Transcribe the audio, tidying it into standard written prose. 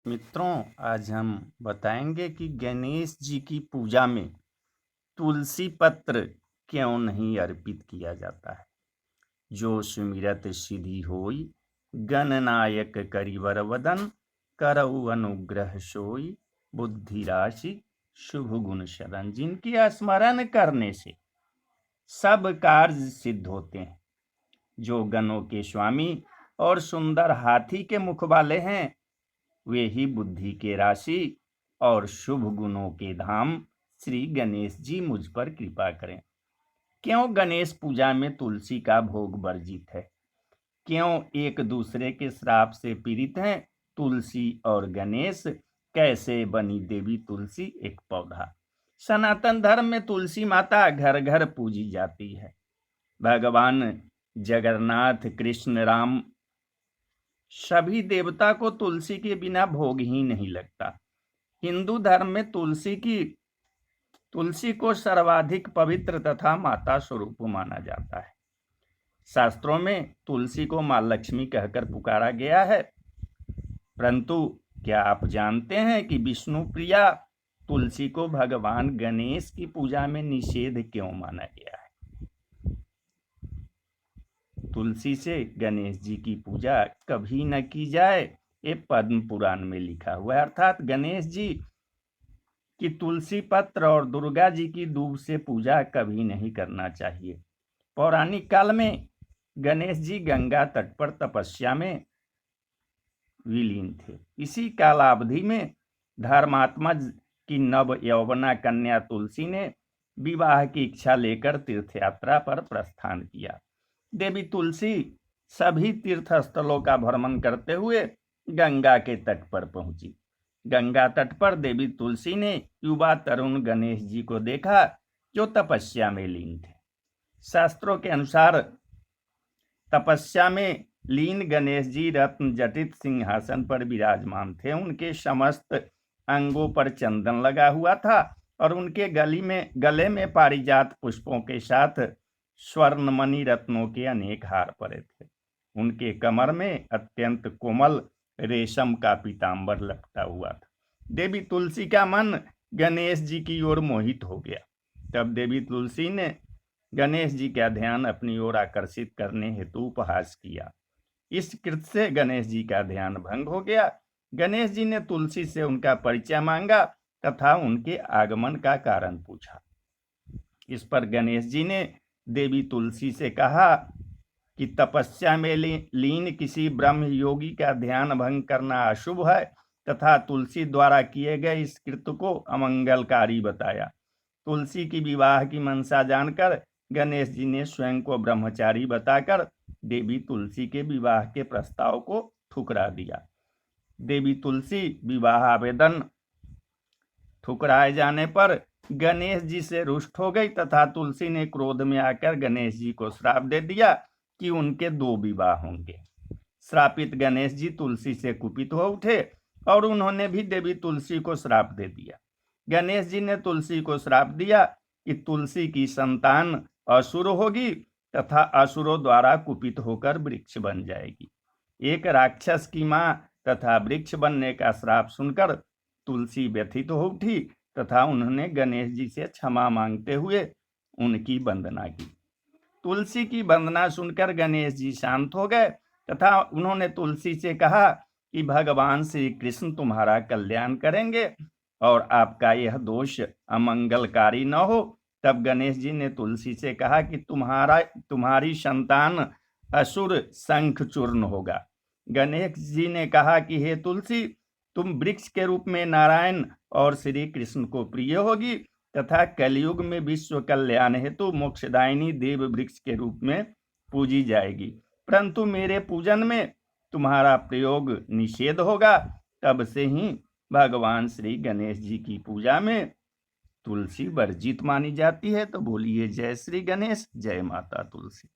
मित्रों, आज हम बताएंगे कि गणेश जी की पूजा में तुलसी पत्र क्यों नहीं अर्पित किया जाता है। जो सुमिरत सिद्धि होई, गणनायक करिवर वदन, करऊ अनुग्रह सोई, बुद्धि राशि शुभ गुण शरण। जिनकी स्मरण करने से सब कार्य सिद्ध होते हैं। जो गणों के स्वामी और सुंदर हाथी के मुख वाले हैं, वे ही बुद्धि के राशि और शुभ गुणों के धाम श्री गणेश जी मुझ पर कृपा करें। क्यों गणेश पूजा में तुलसी का भोग वर्जित है? क्यों एक दूसरे के श्राप से पीड़ित हैं तुलसी और गणेश? कैसे बनी देवी तुलसी एक पौधा? सनातन धर्म में तुलसी माता घर घर पूजी जाती है। भगवान जगन्नाथ, कृष्ण, राम, सभी देवता को तुलसी के बिना भोग ही नहीं लगता। हिंदू धर्म में तुलसी को सर्वाधिक पवित्र तथा माता स्वरूप माना जाता है। शास्त्रों में तुलसी को मां लक्ष्मी कहकर पुकारा गया है। परंतु क्या आप जानते हैं कि विष्णु प्रिया तुलसी को भगवान गणेश की पूजा में निषेध क्यों माना गया है? तुलसी से गणेश जी की पूजा कभी न की जाए, ये पद्म पुराण में लिखा हुआ है। अर्थात गणेश जी की तुलसी पत्र और दुर्गा जी की दूब से पूजा कभी नहीं करना चाहिए। पौराणिक काल में गणेश जी गंगा तट पर तपस्या में विलीन थे। इसी कालावधि में धर्मात्मा की नव यौवना कन्या तुलसी ने विवाह की इच्छा लेकर तीर्थ यात्रा पर प्रस्थान किया। देवी तुलसी सभी तीर्थ स्थलों का भ्रमण करते हुए गंगा के तट पर पहुंची। गंगा तट पर देवी तुलसी ने युवा तरुण गणेश जी को देखा, जो तपस्या में लीन थे। शास्त्रों के अनुसार तपस्या में लीन गणेश जी रत्न जटित सिंहासन पर विराजमान थे। उनके समस्त अंगों पर चंदन लगा हुआ था और उनके गले में पारिजात पुष्पों के साथ स्वर्णमणि रत्नों के अनेक हार पड़े थे। उनके कमर में अत्यंत कोमल रेशम का पीतांबर लपटा हुआ था। देवी तुलसी का मन गणेश जी की ओर मोहित हो गया। तब देवी तुलसी ने गणेश जी का ध्यान अपनी ओर आकर्षित करने हेतु उपहास किया। इस कृत्य से गणेश जी का ध्यान भंग हो गया। गणेश जी ने तुलसी से उनका परिचय मांगा तथा उनके आगमन का कारण पूछा। इस पर गणेश जी ने देवी तुलसी से कहा कि तपस्या में लीन किसी ब्रह्म योगी का ध्यान भंग करना अशुभ है तथा तुलसी द्वारा किए गए इस कृत्य को अमंगलकारी बताया। तुलसी की विवाह की मंशा जानकर गणेश जी ने स्वयं को ब्रह्मचारी बताकर देवी तुलसी के विवाह के प्रस्ताव को ठुकरा दिया। देवी तुलसी विवाह आवेदन ठुकराए जाने पर गणेश जी से रुष्ट हो गई तथा तुलसी ने क्रोध में आकर गणेश जी को श्राप दे दिया कि उनके 2 विवाह होंगे। श्रापित गणेश जी तुलसी से कुपित हो उठे और उन्होंने भी देवी तुलसी को श्राप दे दिया। गणेश जी ने तुलसी को श्राप दिया कि तुलसी की संतान असुर होगी तथा असुरों द्वारा कुपित होकर वृक्ष बन जाएगी। एक राक्षस की मां तथा वृक्ष बनने का श्राप सुनकर तुलसी व्यथित हो उठी तथा उन्होंने गणेश जी से क्षमा मांगते हुए उनकी वंदना की। तुलसी की वंदना सुनकर गणेश जी शांत हो गए तथा उन्होंने तुलसी से कहा कि भगवान श्री कृष्ण तुम्हारा कल्याण करेंगे और आपका यह दोष अमंगलकारी न हो। तब गणेश जी ने तुलसी से कहा कि तुम्हारी संतान असुर शंख चूर्ण होगा। गणेश जी ने कहा कि हे तुलसी, तुम वृक्ष के रूप में नारायण और श्री कृष्ण को प्रिय होगी तथा कलयुग में विश्व कल्याण हेतु मोक्षदायिनी देव वृक्ष के रूप में पूजी जाएगी, परंतु मेरे पूजन में तुम्हारा प्रयोग निषेध होगा। तब से ही भगवान श्री गणेश जी की पूजा में तुलसी वर्जित मानी जाती है। तो बोलिए जय श्री गणेश, जय माता तुलसी।